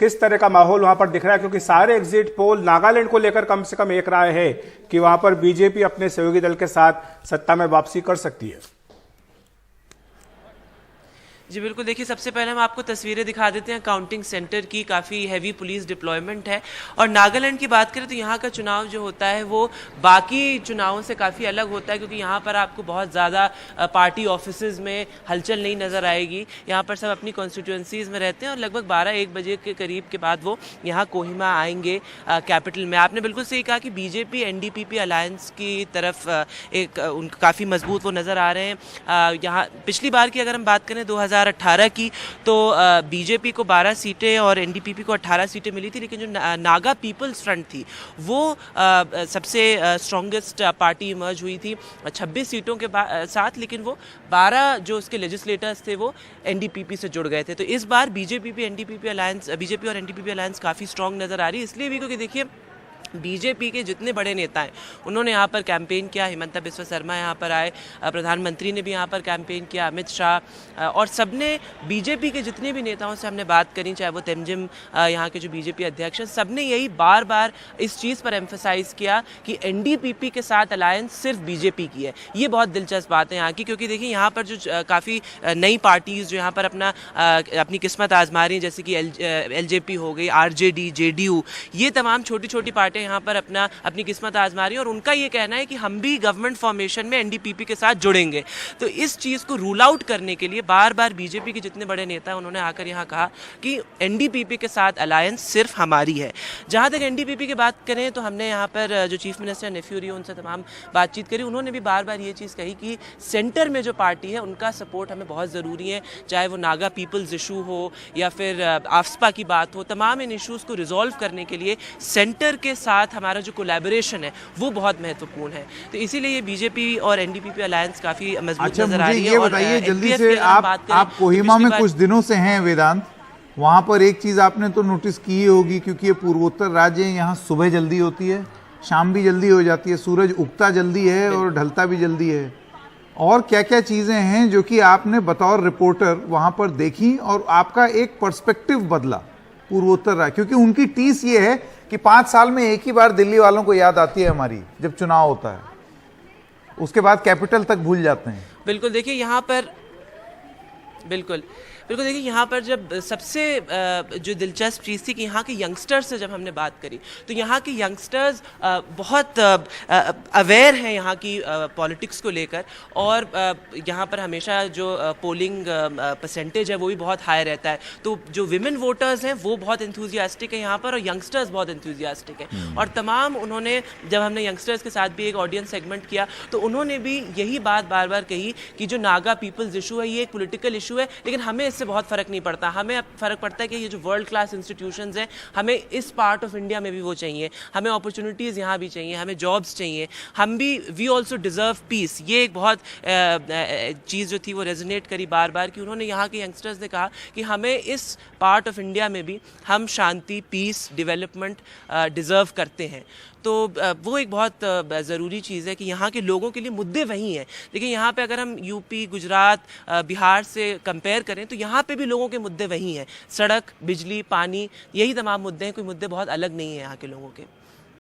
किस तरह का माहौल वहां पर दिख रहा है, क्योंकि सारे एग्जिट पोल नागालैंड को लेकर कम से कम एक राय है कि वहां पर बीजेपी अपने सहयोगी दल के साथ सत्ता में वापसी कर सकती है। जी बिल्कुल, देखिए सबसे पहले हम आपको तस्वीरें दिखा देते हैं काउंटिंग सेंटर की। काफ़ी हैवी पुलिस डिप्लॉयमेंट है। और नागालैंड की बात करें तो यहाँ का चुनाव जो होता है वो बाकी चुनावों से काफ़ी अलग होता है, क्योंकि यहाँ पर आपको बहुत ज़्यादा पार्टी ऑफिसेज में हलचल नहीं नज़र आएगी। यहाँ पर सब अपनी कॉन्स्टिट्यूंसीज़ में रहते हैं और लगभग 12-1 बजे के करीब के बाद वो यहाँ कोहिमा आएंगे कैपिटल में। आपने बिल्कुल सही कहा कि बीजेपी एनडीपीपी अलायंस की तरफ एक उनका काफ़ी मजबूत वो नज़र आ रहे हैं। यहाँ पिछली बार की अगर हम बात करें 2018 की, तो बीजेपी को 12 सीटें और एनडीपीपी को 18 सीटें मिली थी, लेकिन जो नागा पीपल्स फ्रंट थी वो सबसे स्ट्रॉन्गेस्ट पार्टी इमर्ज हुई थी 26 सीटों के साथ, लेकिन वो 12 जो उसके लेजिस्लेटर्स थे वो एनडीपीपी से जुड़ गए थे। तो इस बार बीजेपी और एनडीपीपी अलायंस काफ़ी स्ट्रॉन्ग नज़र आ रही है, इसलिए भी क्योंकि देखिए बीजेपी के जितने बड़े नेता हैं उन्होंने यहाँ पर कैंपेन किया। हिमंता बिस्वा शर्मा यहाँ पर आए, प्रधानमंत्री ने भी यहाँ पर कैंपेन किया, अमित शाह, और सबने बीजेपी के जितने भी नेताओं से हमने बात करी, चाहे वो तेमजिम यहाँ के जो बीजेपी अध्यक्ष हैं, सबने यही बार बार इस चीज़ पर एम्फसाइज़ किया कि एनडीपीपी के साथ अलायंस सिर्फ बीजेपी की है। ये बहुत दिलचस्प बात है यहाँ की, क्योंकि देखिए यहाँ पर जो काफ़ी नई पार्टीज़ जो यहाँ पर अपनी किस्मत आजमा रही हैं, जैसे कि एलजेपी हो गई, आरजेडी, जेडीयू, ये तमाम छोटी छोटी पार्टियाँ यहाँ पर अपनी किस्मत आजमा रही है और उनका ये कहना है कि हम भी गवर्नमेंट फॉर्मेशन में एनडीपीपी के साथ जुड़ेंगे। तो इस चीज़ को रूल आउट करने के लिए बार बार बीजेपी के जितने बड़े नेता हैं उन्होंने आकर यहाँ कहा कि एनडीपीपी के साथ अलायंस सिर्फ हमारी है। जहाँ तक एनडीपीपी की बात करें तो हमने यहाँ पर जो चीफ मिनिस्टर नेफ्यू रियो उनसे तमाम बातचीत करी, उन्होंने भी बार बार ये चीज़ कही कि सेंटर में जो पार्टी है उनका सपोर्ट हमें बहुत ज़रूरी है, चाहे वो नागा पीपल्स इशू हो या फिर आफ्सपा की बात हो। तमाम इन इशूज़ को रिजॉल्व करने के लिए सेंटर के साथ हमारा जो कोलैबोरेशन है वो बहुत महत्वपूर्ण है। तो इसीलिए ये बीजेपी और एनडीपीपी अलायंस काफी मजबूत नजर आ रही है। ये बताइए जल्दी से, आप कोहिमा में कुछ दिनों से हैं वेदांत, वहां पर एक चीज आपने तो नोटिस की होगी, क्योंकि ये पूर्वोत्तर राज्य है, यहाँ सुबह जल्दी होती है, शाम भी जल्दी हो जाती है, सूरज उगता जल्दी है और ढलता भी जल्दी है। और क्या क्या चीजें हैं जो कि आपने बतौर रिपोर्टर वहां पर देखी और आपका एक पर्सपेक्टिव बदला पूर्वोत्तर राज्य, क्योंकि उनकी टीस ये है कि 5 साल में एक ही बार दिल्ली वालों को याद आती है हमारी, जब चुनाव होता है, उसके बाद कैपिटल तक भूल जाते हैं। बिल्कुल देखिए यहाँ पर देखिए यहाँ पर जब सबसे जो दिलचस्प चीज़ थी कि यहाँ के यंगस्टर्स से जब हमने बात करी तो यहाँ के यंगस्टर्स बहुत अवेयर हैं यहाँ की पॉलिटिक्स को लेकर, और यहाँ पर हमेशा जो पोलिंग परसेंटेज है वो भी बहुत हाई रहता है। तो जो विमेन वोटर्स हैं वो बहुत इंथुजियास्टिक है यहाँ पर, और यंगस्टर्स बहुत इंथुजियास्टिक हैं। और तमाम उन्होंने, जब हमने यंगस्टर्स के साथ भी एक ऑडियंस सेगमेंट किया तो उन्होंने भी यही बात बार बार कही कि जो नागा पीपल्स इशू है ये एक पॉलिटिकल इशू है, लेकिन हमें इससे बहुत फ़र्क नहीं पड़ता। हमें अब फ़र्क पड़ता है कि ये जो वर्ल्ड क्लास इंस्टीट्यूशंस हैं हमें इस पार्ट ऑफ इंडिया में भी वो चाहिए, हमें अपॉर्चुनिटीज़ यहाँ भी चाहिए, हमें जॉब्स चाहिए, हम भी वी ऑल्सो डिज़र्व पीस। ये एक बहुत चीज़ जो थी वो रेजोनेट करी बार बार, कि उन्होंने यहाँ के यंगस्टर्स ने कहा कि हमें इस पार्ट ऑफ इंडिया में भी हम शांति, पीस, डेवलपमेंट डिज़र्व करते हैं। तो वो एक बहुत ज़रूरी चीज़ है कि यहाँ के लोगों के लिए मुद्दे वही हैं। देखिए यहाँ पे अगर हम यूपी, गुजरात, बिहार से कंपेयर करें तो यहाँ पे भी लोगों के मुद्दे वही हैं, सड़क, बिजली, पानी, यही तमाम मुद्दे हैं, कोई मुद्दे बहुत अलग नहीं हैं यहाँ के लोगों के।